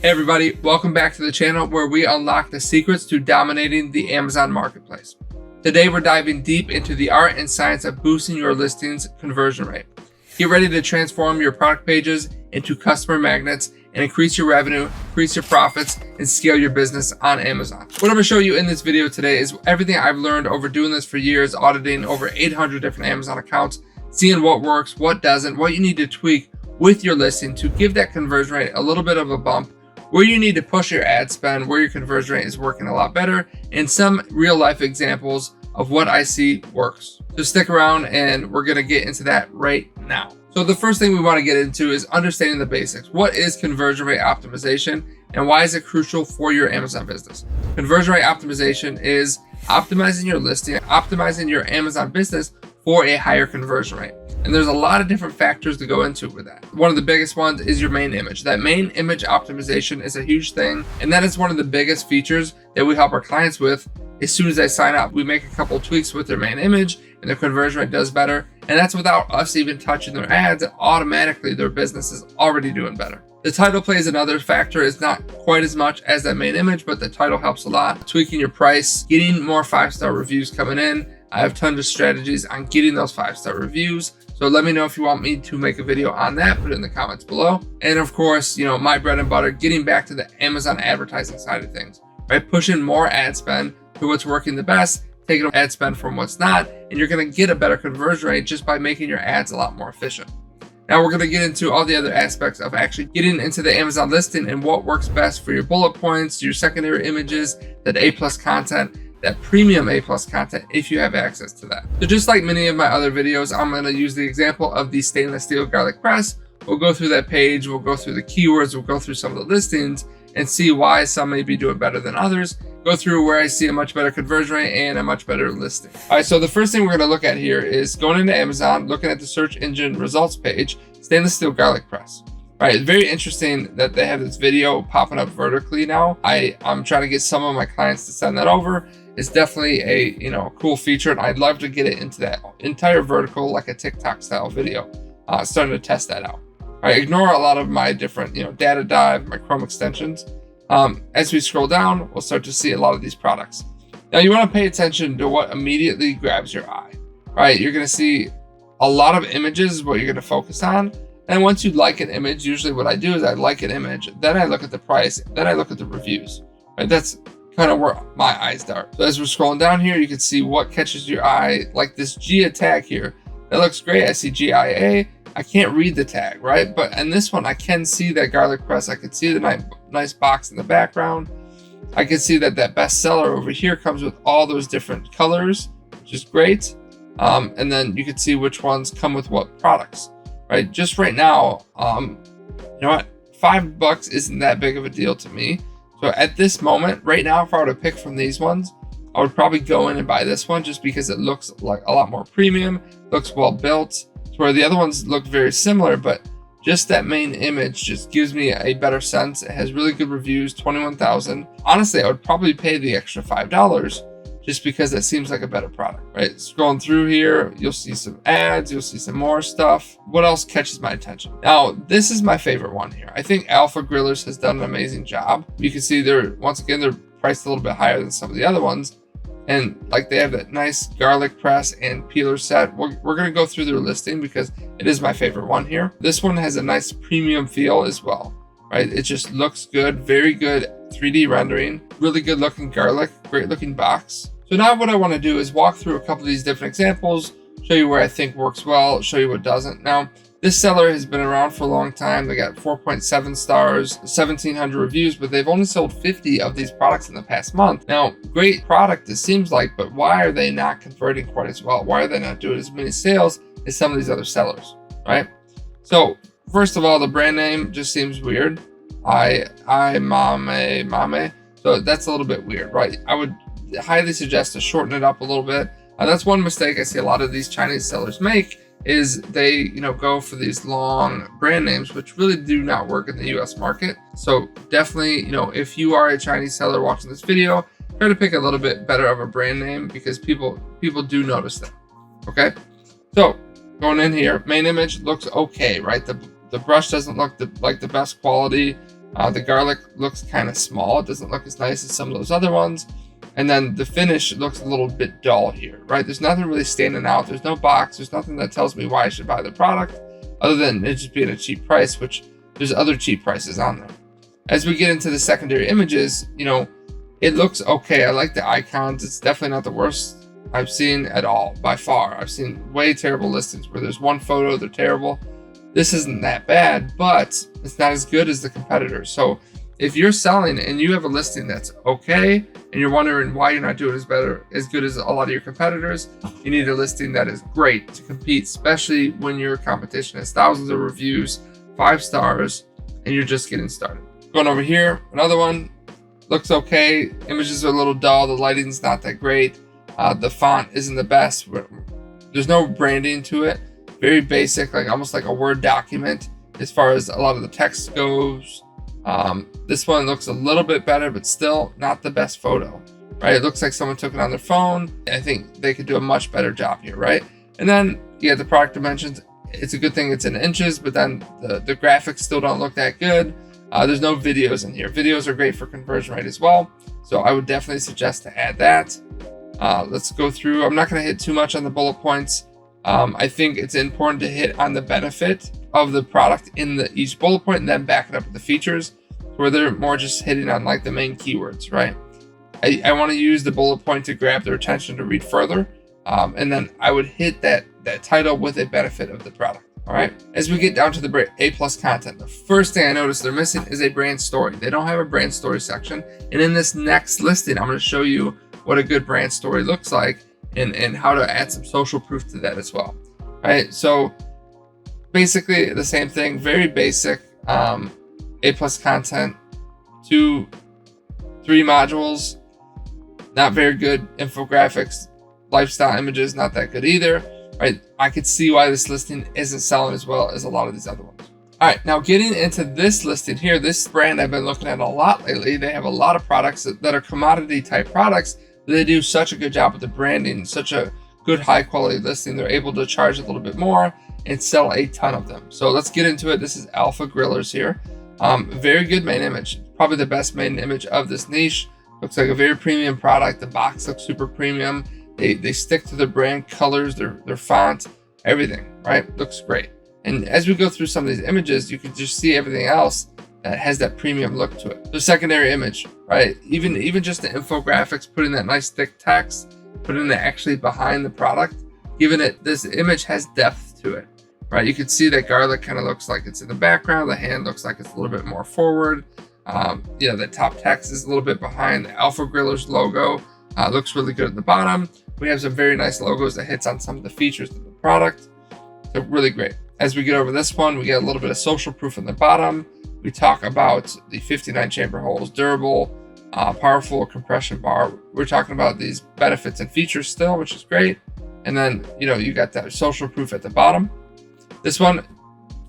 Hey everybody, welcome back to the channel where we unlock the secrets to dominating the Amazon marketplace. Today we're diving deep into the art and science of boosting your listings conversion rate. Get ready to transform your product pages into customer magnets and increase your revenue, increase your profits, and scale your business on Amazon. What I'm going to show you in this video today is everything I've learned over doing this for years, auditing over 800 different Amazon accounts, seeing what works, what doesn't, what you need to tweak with your listing to give that conversion rate a little bit of a bump, where you need to push your ad spend, where your conversion rate is working a lot better, and some real life examples of what I see works. So stick around and we're gonna get into that right now. So the first thing we wanna get into is understanding the basics. What is conversion rate optimization and why is it crucial for your Amazon business? Conversion rate optimization is optimizing your listing, optimizing your Amazon business for a higher conversion rate. And there's a lot of different factors to go into with that. One of the biggest ones is your main image. That main image optimization is a huge thing. And that is one of the biggest features that we help our clients with. As soon as they sign up, we make a couple tweaks with their main image and their conversion rate does better. And that's without us even touching their ads. Automatically, their business is already doing better. The title plays another factor. It's not quite as much as that main image, but the title helps a lot. Tweaking your price, getting more 5-star reviews coming in. I have tons of strategies on getting those 5-star reviews. So let me know if you want me to make a video on that, put it in the comments below. And of course, my bread and butter, getting back to the Amazon advertising side of things, right? Pushing more ad spend to what's working the best, taking ad spend from what's not, and you're gonna get a better conversion rate just by making your ads a lot more efficient. Now we're gonna get into all the other aspects of actually getting into the Amazon listing and what works best for your bullet points, your secondary images, that A+ content, that premium A+ content if you have access to that. So just like many of my other videos, I'm going to use the example of the stainless steel garlic press. We'll go through that page, we'll go through the keywords, we'll go through some of the listings and see why some may be doing better than others. Go through where I see a much better conversion rate and a much better listing. All right, so the first thing we're going to look at here is going into Amazon, looking at the search engine results page, stainless steel garlic press. All right, very interesting that they have this video popping up vertically now. I'm trying to get some of my clients to send that over. It's definitely a cool feature, and I'd love to get it into that entire vertical, like a TikTok style video. Starting to test that out. All right, ignore a lot of my different data dive, my Chrome extensions. As we scroll down, we'll start to see a lot of these products. Now you want to pay attention to what immediately grabs your eye. All right, you're going to see a lot of images is what you're going to focus on. And once you like an image, usually what I do is I like an image, then I look at the price, then I look at the reviews. Right, that's kind of where my eyes dart. So as we're scrolling down here, you can see what catches your eye, like this GIA tag here. That looks great. I see GIA. I can't read the tag, right? But in this one, I can see that garlic press. I can see the nice box in the background. I can see that bestseller over here comes with all those different colors, which is great. And then you can see which ones come with what products, right? Just right now, you know what? $5 isn't that big of a deal to me. So at this moment, right now, if I were to pick from these ones, I would probably go in and buy this one just because it looks like a lot more premium, looks well built, where the other ones look very similar, but just that main image just gives me a better sense. It has really good reviews, 21,000. Honestly, I would probably pay the extra $5 just because it seems like a better product, right? Scrolling through here, you'll see some ads, you'll see some more stuff. What else catches my attention? Now, this is my favorite one here. I think Alpha Grillers has done an amazing job. You can see they're priced a little bit higher than some of the other ones. And like they have that nice garlic press and peeler set. We're gonna go through their listing because it is my favorite one here. This one has a nice premium feel as well, right? It just looks good, very good 3D rendering, really good looking garlic, great looking box. So now what I want to do is walk through a couple of these different examples, show you where I think works well, show you what doesn't. Now, this seller has been around for a long time. They got 4.7 stars, 1,700 reviews, but they've only sold 50 of these products in the past month. Now, great product, it seems like, but why are they not converting quite as well? Why are they not doing as many sales as some of these other sellers, right? So, first of all, the brand name just seems weird. Mame. So that's a little bit weird, right? I would highly suggest to shorten it up a little bit. That's one mistake I see a lot of these Chinese sellers make is they go for these long brand names, which really do not work in the US market. So definitely, if you are a Chinese seller watching this video, try to pick a little bit better of a brand name because people do notice that. Okay, so going in here, main image looks okay, right? The brush doesn't look like the best quality. The garlic looks kind of small. It doesn't look as nice as some of those other ones. And then the finish looks a little bit dull here, right? There's nothing really standing out. There's no box. There's nothing that tells me why I should buy the product other than it just being a cheap price, which there's other cheap prices on there. As we get into the secondary images, it looks okay. I like the icons. It's definitely not the worst I've seen at all by far. I've seen way terrible listings where there's one photo, they're terrible. This isn't that bad, but it's not as good as the competitors. So if you're selling and you have a listing that's okay, and you're wondering why you're not doing as good as a lot of your competitors, you need a listing that is great to compete, especially when your competition has thousands of reviews, 5 stars, and you're just getting started. Going over here, another one looks okay. Images are a little dull. The lighting's not that great. The font isn't the best. There's no branding to it. Very basic, like almost like a Word document as far as a lot of the text goes. This one looks a little bit better, but still not the best photo, right? It looks like someone took it on their phone. I think they could do a much better job here, right? And then you have the product dimensions. It's a good thing it's in inches, but then the graphics still don't look that good. There's no videos in here. Videos are great for conversion rate as well. So I would definitely suggest to add that. Let's go through. I'm not going to hit too much on the bullet points. I think it's important to hit on the benefit of the product in each bullet point and then back it up with the features where they're more just hitting on like the main keywords, right? I want to use the bullet point to grab their attention to read further. And then I would hit that title with a benefit of the product. All right. As we get down to the A+ content, the first thing I noticed they're missing is a brand story. They don't have a brand story section. And in this next listing, I'm going to show you what a good brand story looks like and how to add some social proof to that as well. All right. So basically the same thing, very basic. A+ content, 2-3 modules, not very good infographics, lifestyle images, not that good either. Right, I could see why this listing isn't selling as well as a lot of these other ones. All right, now getting into this listing here, this brand I've been looking at a lot lately. They have a lot of products that are commodity type products. They do such a good job with the branding, such a good high quality listing. They're able to charge a little bit more and sell a ton of them. So let's get into it. This is Alpha Grillers here. Very good main image, probably the best main image of this niche. Looks like a very premium product. The box looks super premium. They stick to the brand colors, their font, everything, right? Looks great. And as we go through some of these images, you can just see everything else that has that premium look to it. The secondary image, right? Even just the infographics, putting that nice thick text, putting it actually behind the product, giving it, this image has depth to it, right? You can see that garlic kind of looks like it's in the background. The hand looks like it's a little bit more forward. The top text is a little bit behind. The Alpha Grillers logo looks really good at the bottom. We have some very nice logos that hits on some of the features of the product. They're really great. As we get over this one, we get a little bit of social proof on the bottom. We talk about the 59 chamber holes, durable, powerful compression bar. We're talking about these benefits and features still, which is great. And then, you got that social proof at the bottom. This one,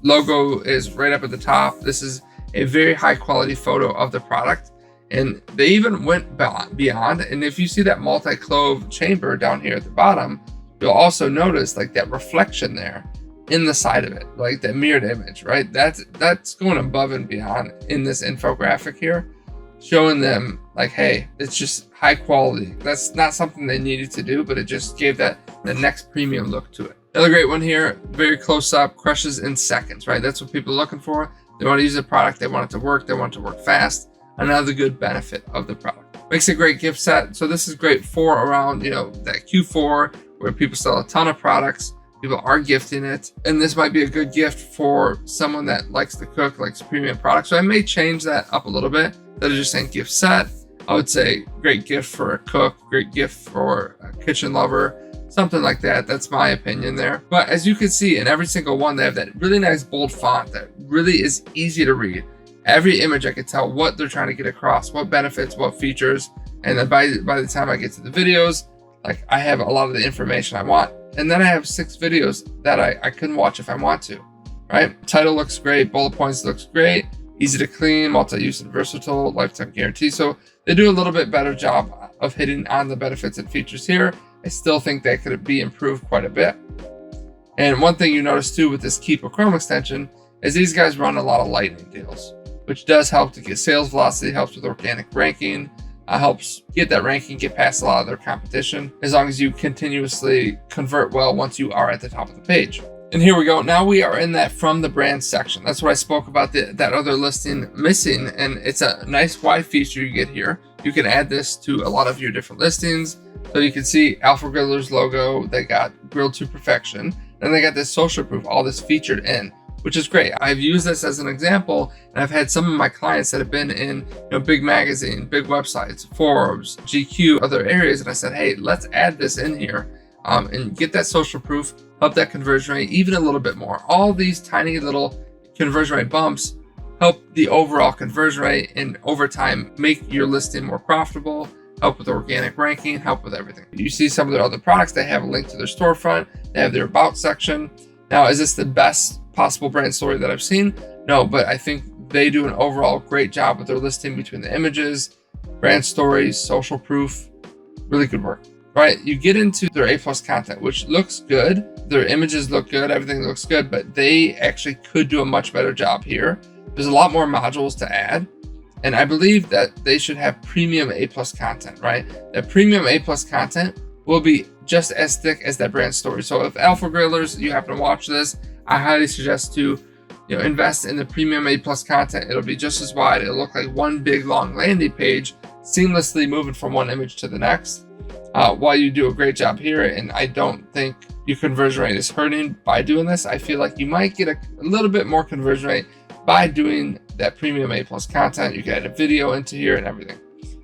logo is right up at the top. This is a very high quality photo of the product. And they even went beyond. And if you see that multi-clove chamber down here at the bottom, you'll also notice like that reflection there in the side of it, like that mirrored image, right? That's going above and beyond in this infographic here, showing them like, hey, it's just high quality. That's not something they needed to do, but it just gave the next premium look to it. Another great one here, very close up, crushes in seconds, right? That's what people are looking for. They want to use a product, they want it to work, they want it to work fast. Another good benefit of the product. Makes a great gift set. So this is great for around, that Q4 where people sell a ton of products. People are gifting it. And this might be a good gift for someone that likes to cook, likes premium products. So I may change that up a little bit. Instead of just saying gift set, I would say great gift for a cook, great gift for a kitchen lover, something like that. That's my opinion there. But as you can see in every single one, they have that really nice bold font that really is easy to read. Every image I could tell what they're trying to get across, what benefits, what features. And then by the time I get to the videos, like I have a lot of the information I want. And then I have 6 videos that I can watch if I want to, right? Title looks great. Bullet points looks great. Easy to clean, multi-use and versatile, lifetime guarantee. So they do a little bit better job of hitting on the benefits and features here. I still think that could be improved quite a bit. And one thing you notice too with this Keep a Chrome extension is these guys run a lot of lightning deals. which does help to get sales velocity, helps with organic ranking, helps get that ranking, get past a lot of their competition, as long as you continuously convert well once you are at the top of the page. And here we go. Now we are in that from the brand section. That's what I spoke about that other listing missing. And it's a nice wide feature you get here. You can add this to a lot of your different listings. So you can see Alpha Griller's logo. They got grilled to perfection. And they got this social proof, all this featured in, which is great. I've used this as an example, and I've had some of my clients that have been in big magazine, big websites, Forbes, GQ, other areas. And I said, hey, let's add this in here and get that social proof, help that conversion rate even a little bit more. All these tiny little conversion rate bumps help the overall conversion rate, and over time make your listing more profitable, help with organic ranking, help with everything. You see some of their other products, they have a link to their storefront, they have their about section. Now, is this the best possible brand story that I've seen? No, but I think they do an overall great job with their listing between the images, brand stories, social proof, really good work. Right, you get into their A+ content, which looks good. Their images look good, everything looks good, but they actually could do a much better job here. There's a lot more modules to add, and I believe that they should have premium A+ content, right? That premium A+ content will be just as thick as that brand story. So if Alpha Grillers, you happen to watch this, I highly suggest to invest in the premium A+ content. It'll be just as wide. It'll look like one big long landing page, seamlessly moving from one image to the next. While you do a great job here, and I don't think your conversion rate is hurting by doing this. I feel like you might get a little bit more conversion rate by doing that premium A+ content. You can add a video into here and everything.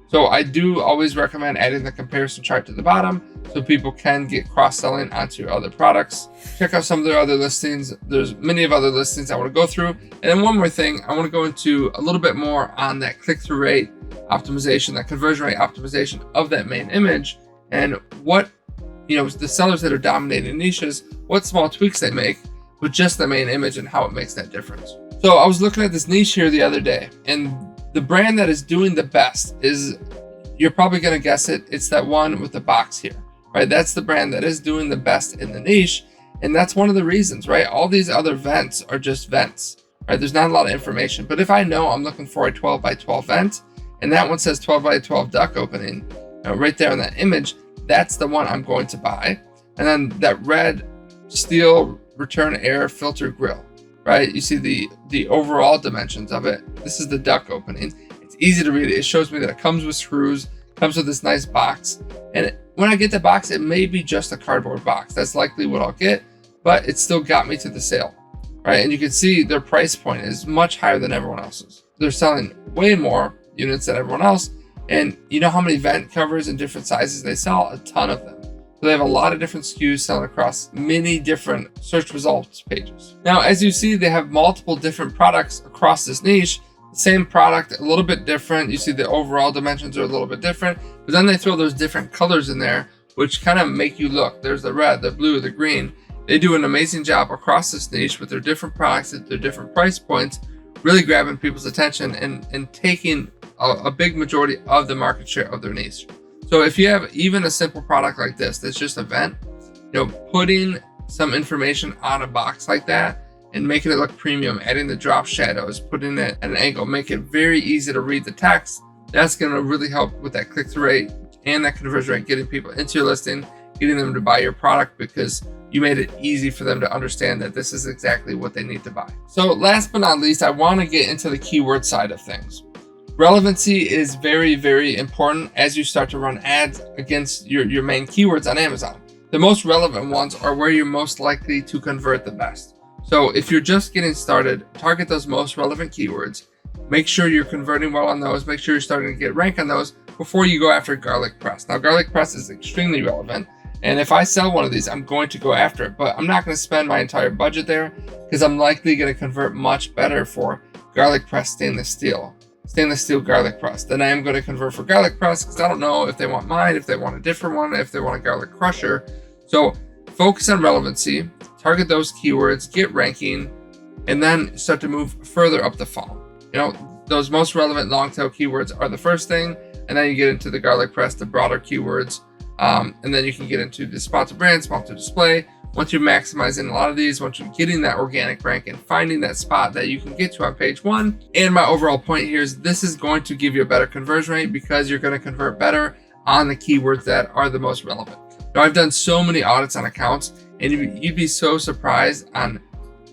So I do always recommend adding the comparison chart to the bottom so people can get cross-selling onto your other products. Check out some of their other listings. There's many of other listings I want to go through. And then one more thing, I want to go into a little bit more on that click-through rate optimization, that conversion rate optimization of that main image, and what the sellers that are dominating niches, what small tweaks they make with just the main image and how it makes that difference. So I was looking at this niche here the other day, and the brand that is doing the best is, you're probably going to guess it, it's that one with the box here, right? That's the brand that is doing the best in the niche. And that's one of the reasons, right? All these other vents are just vents, right? There's not a lot of information. But if I know I'm looking for a 12 by 12 vent, and that one says 12 by 12 duct opening right there in that image, that's the one I'm going to buy. And then that red steel return air filter grill, right? You see the overall dimensions of it. This is the duct opening. It's easy to read. It shows me that it comes with screws, comes with this nice box. And when I get the box, it may be just a cardboard box. That's likely what I'll get, but it still got me to the sale, right? And you can see their price point is much higher than everyone else's. They're selling way more units than everyone else. And you know how many vent covers in different sizes they sell? A ton of them. So they have a lot of different SKUs selling across many different search results pages. Now, as you see, they have multiple different products across this niche. The same product, a little bit different. You see the overall dimensions are a little bit different, but then they throw those different colors in there, which kind of make you look. There's the red, the blue, the green. They do an amazing job across this niche with their different products at their different price points, really grabbing people's attention and taking a big majority of the market share of their niche. So if you have even a simple product like this, that's just a vent, putting some information on a box like that and making it look premium, adding the drop shadows, putting it at an angle, make it very easy to read the text, that's going to really help with that click-through rate and that conversion rate, getting people into your listing, getting them to buy your product because you made it easy for them to understand that this is exactly what they need to buy. So last but not least, I want to get into the keyword side of things. Relevancy is very, very important as you start to run ads against your main keywords on Amazon. The most relevant ones are where you're most likely to convert the best. So if you're just getting started, target those most relevant keywords. Make sure you're converting well on those. Make sure you're starting to get rank on those before you go after garlic press. Now, garlic press is extremely relevant. And if I sell one of these, I'm going to go after it, but I'm not going to spend my entire budget there because I'm likely going to convert much better for garlic press stainless steel garlic press than I am going to convert for garlic press, because I don't know if they want mine, if they want a different one, if they want a garlic crusher. So focus on relevancy, target those keywords, get ranking, and then start to move further up the funnel. Those most relevant long tail keywords are the first thing, and then you get into the garlic press, the broader keywords, and then you can get into the sponsored brand, sponsored display, once you're maximizing a lot of these, once you're getting that organic rank and finding that spot that you can get to on page 1. And my overall point here is this is going to give you a better conversion rate because you're going to convert better on the keywords that are the most relevant. Now, I've done so many audits on accounts, and you'd be so surprised on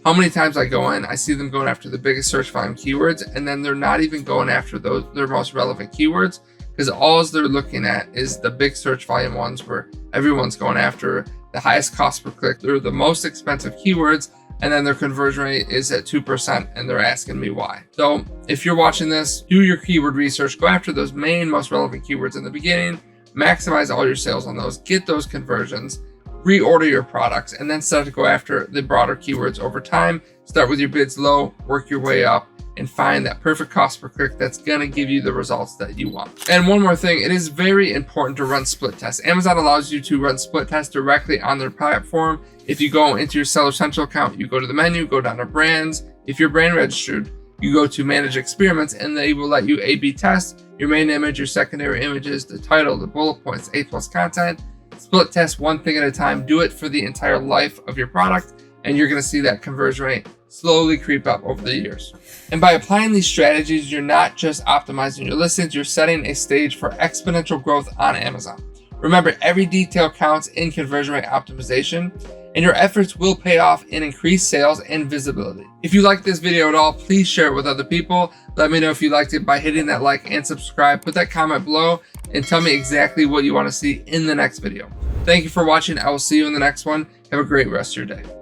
how many times I go in, I see them going after the biggest search volume keywords, and then they're not even going after their most relevant keywords, because all they're looking at is the big search volume ones where everyone's going after the highest cost per click. They're the most expensive keywords, and then their conversion rate is at 2%, and they're asking me why. So if you're watching this, do your keyword research, go after those main most relevant keywords in the beginning, maximize all your sales on those, get those conversions, reorder your products, and then start to go after the broader keywords over time. Start with your bids low, work your way up, and find that perfect cost per click that's going to give you the results that you want. And one more thing, it is very important to run split tests. Amazon allows you to run split tests directly on their platform. If you go into your Seller Central account, you go to the menu, go down to brands. If you're brand registered, you go to manage experiments, and they will let you A/B test your main image, your secondary images, the title, the bullet points, A+ content. Split test one thing at a time. Do it for the entire life of your product, and you're going to see that conversion rate slowly creep up over the years. And by applying these strategies, you're not just optimizing your listings, you're setting a stage for exponential growth on Amazon. Remember, every detail counts in conversion rate optimization, and your efforts will pay off in increased sales and visibility. If you liked this video at all, please share it with other people. Let me know if you liked it by hitting that like and subscribe. Put that comment below and tell me exactly what you want to see in the next video. Thank you for watching. I will see you in the next one. Have a great rest of your day.